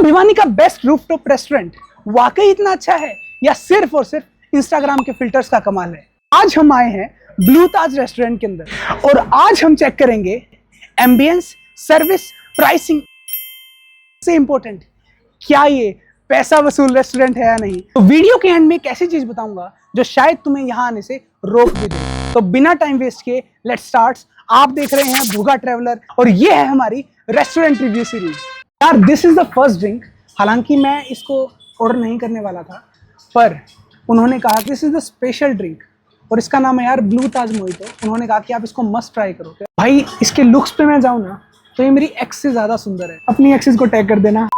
भिवानी का best rooftop restaurant वाकई इतना अच्छा है या सिर्फ और सिर्फ इंस्टाग्राम के फिल्टर्स का कमाल है? आज हम आए हैं ब्लू ताज रेस्टोरेंट के अंदर और आज हम चेक करेंगे एम्बियंस, सर्विस, प्राइसिंग से इंपॉर्टेंट क्या ये पैसा वसूल रेस्टोरेंट है या नहीं। तो वीडियो के एंड में एक ऐसी चीज बताऊंगा जो शायद तुम्हें यहाँ आने से रोक भी दे। तो बिना टाइम वेस्ट किए लेट्स स्टार्ट। आप देख रहे हैं भूगा ट्रैवलर और ये है हमारी रेस्टोरेंट रिव्यू सीरीज। यार this is the first drink. हालांकि मैं इसको ऑर्डर नहीं करने वाला था, पर उन्होंने कहा this is the special drink और इसका नाम है यार ब्लू ताज मोहितो। उन्होंने कहा कि आप इसको मस्ट ट्राई करो। भाई इसके लुक्स पे मैं जाऊँ ना तो ये मेरी एक्स से ज्यादा सुंदर है। अपनी एक्सिस को टैग कर देना।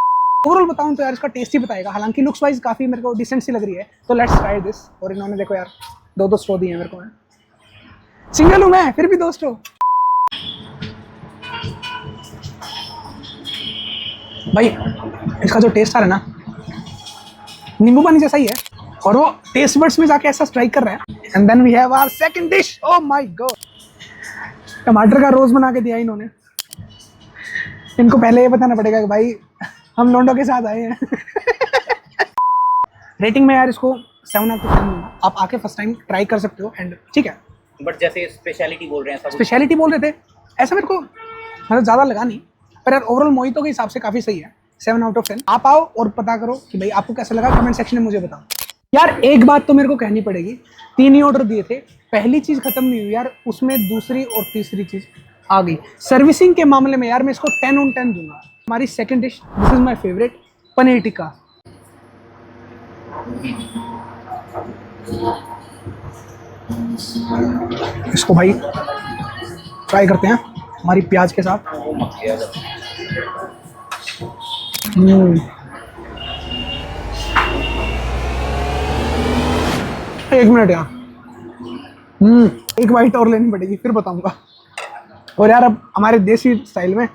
ओवरऑल बताऊं तो यार इसका टेस्ट ही बताएगा। हालांकि लुक्स वाइज काफी मेरे को डिसेंट सी लग रही है। तो लेट्स ट्राई दिस। और इन्होंने देखो यार दो स्ट्रॉ दिए हैं मेरे को। सिंगल हूं मैं, फिर भी 2 स्ट्रॉ। भाई इसका जो टेस्ट आ रहा है ना, नींबू पानी जैसा ही है और वो टेस्ट बड्स में जाके ऐसा स्ट्राइक कर रहा है। And then we have our second dish. Oh my God, टमाटर का रोज बना के दिया इन्होंने। इनको पहले ये बताना पड़ेगा कि भाई हम लोंडो के साथ आए हैं। रेटिंग में यार इसको 7 आउट ऑफ 10 दूंगा। आप आके फर्स्ट टाइम ट्राई कर सकते हो एंड ठीक है। बट जैसे स्पेशलिटी बोल रहे हैं, स्पेशलिटी बोल रहे थे, ऐसा मेरे को मतलब ज़्यादा लगा नहीं, पर यार ओवरऑल मोहितो के हिसाब से काफ़ी सही है। 7 आउट ऑफ 10। आप आओ और पता करो कि भाई आपको कैसा लगा। कमेंट सेक्शन में मुझे बताओ। यार एक बात तो मेरे को कहनी पड़ेगी, 3 ही ऑर्डर दिए थे, पहली चीज़ खत्म नहीं हुई यार, उसमें दूसरी और तीसरी चीज़ आ गई। सर्विसिंग के मामले में यार मैं इसको 10 ऑन 10 दूंगा। हमारी second dish, this is my favourite, paneer tikka. इसको भाई ट्राई करते हैं हमारी प्याज के साथ। एक मिनट यार, एक बाइट और लेनी पड़ेगी फिर बताऊंगा। और यार अब हमारे देसी स्टाइल में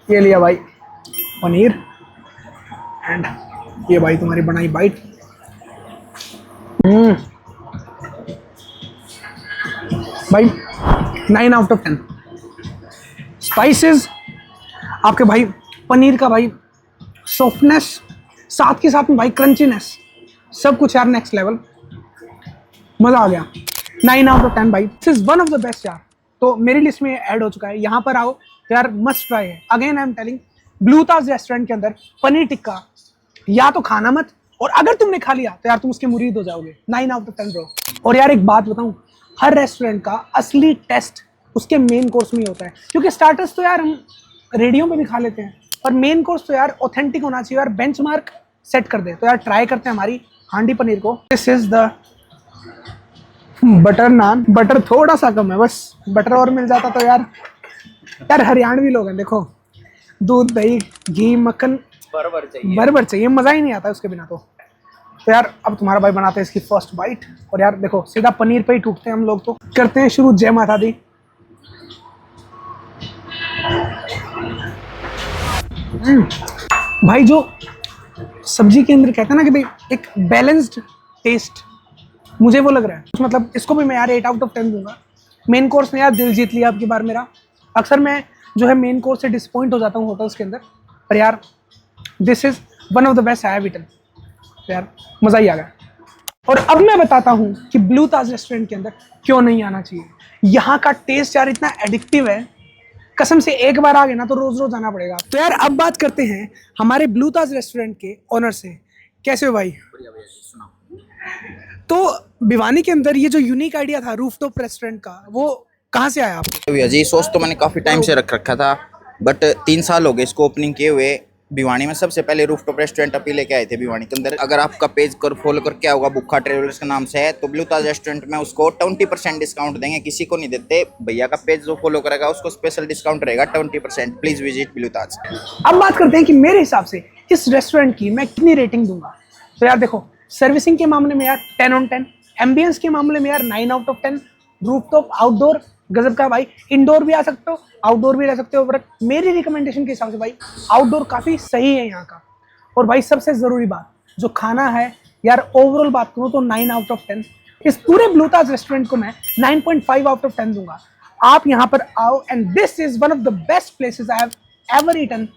ये लिया भाई पनीर एंड ये भाई तुम्हारी बनाई बाइट। भाई 9 आउट ऑफ 10। स्पाइसेस आपके भाई, पनीर का भाई सॉफ्टनेस, साथ के साथ में भाई क्रंचीनेस, सब कुछ यार नेक्स्ट लेवल, मज़ा आ गया। 9 आउट ऑफ 10 भाई। This is one of the best यार। तो मेरी लिस्ट में ऐड हो चुका है। यहाँ पर आओ तो यार मस्ट ट्राई है। Again I am telling, blue Taj restaurant के अंदर पनीर टिक्का या तो खाना मत, और अगर तुमने खा लिया तो यार तुम उसके मुरीद हो जाओगे। 9 आउट ऑफ 10 ब्रो। और यार एक बात बताऊं, हर रेस्टोरेंट का असली टेस्ट उसके मेन कोर्स में ही होता है, क्योंकि स्टार्टर्स तो यार हम रेडियो पे भी खा लेते हैं, पर मेन कोर्स तो यार ऑथेंटिक होना चाहिए यार, बेंचमार्क सेट कर दे। तो यार ट्राई करते हैं हमारी हांडी पनीर को। This is the butter naan. Butter थोड़ा सा कम है, बस बटर और मिल जाता तो यार हरियाणवी लोग हैं, देखो दूध दही घी मक्खन बराबर चाहिए, मज़ा ही नहीं आता उसके बिना। तो यार अब तुम्हारा भाई बनाते हैं इसकी फर्स्ट बाइट। और यार देखो सीधा पनीर पे ही टूटते हैं हम लोग। तो करते हैं शुरू। जय माता दी। भाई जो सब्जी के अंदर कहते हैं ना कि भाई एक बैलेंस्ड टेस्ट, मुझे वो लग रहा है। मतलब इसको भी मैं यार 8 आउट ऑफ 10 दूंगा। मेन कोर्स ने यार दिल जीत लिया अब की बार मेरा। अक्सर मैं जो है मेन कोर्स से डिसपॉइंट हो जाता हूँ होटल्स के अंदर, पर यार this is one of the best I have eaten. यार मज़ा ही आ गया। और अब मैं बताता हूँ कि ब्लू ताज रेस्टोरेंट के अंदर क्यों नहीं आना चाहिए। यहाँ का टेस्ट यार इतना एडिक्टिव है, कसम से एक बार आ गए ना तो रोज रोज आना पड़ेगा। तो यार अब बात करते हैं हमारे ब्लू ताज रेस्टोरेंट के ओनर से। कैसे हो भाई? तो भिवानी के अंदर ये जो यूनिक आइडिया था रूफटॉप रेस्टोरेंट का, वो कहाँ से आया आपको? भैया जी सोच तो मैंने काफ़ी टाइम से रखा था, बट 3 साल हो गए इसको ओपनिंग किए हुए। भिवानी में सबसे पहले रूफटॉप रेस्टोरेंट अभी लेके आए थे भिवानी के अंदर। अगर आपका पेज कर फॉलो कर क्या होगा, भूखा ट्रेवलर्स के नाम से है, तो ब्लू ताज रेस्टोरेंट में उसको 20% डिस्काउंट देंगे। किसी को नहीं देते। भैया का पेज जो फॉलो करेगा उसको स्पेशल डिस्काउंट रहेगा 20%। प्लीज विजिट ब्लू ताज। अब बात करते हैं कि मेरे हिसाब से इस रेस्टोरेंट की मैं कितनी रेटिंग दूंगा। तो यार देखो, सर्विसिंग के मामले में यार 10 ऑन 10, एम्बियंस के मामले में यार 9 आउट ऑफ 10, रूफटॉप आउटडोर गजब का भाई, इंडोर भी आ सकते हो आउटडोर भी रह सकते हो, पर मेरी रिकमेंडेशन के हिसाब से भाई आउटडोर काफ़ी सही है यहाँ का। और भाई सबसे ज़रूरी बात जो खाना है यार, ओवरऑल बात करूँ तो 9 आउट ऑफ 10। इस पूरे ब्लू ताज रेस्टोरेंट को मैं 9.5 आउट ऑफ 10 दूंगा। आप यहाँ पर आओ and this is one of the best places I have ever eaten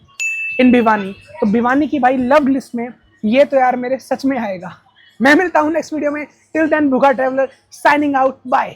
in Bhiwani. तो भिवानी की भाई लव लिस्ट में ये तो यार मेरे सच में आएगा। मैं मिलता हूँ नेक्स्ट वीडियो में। टिल देन भूखा ट्रैवलर साइनिंग आउट, बाय।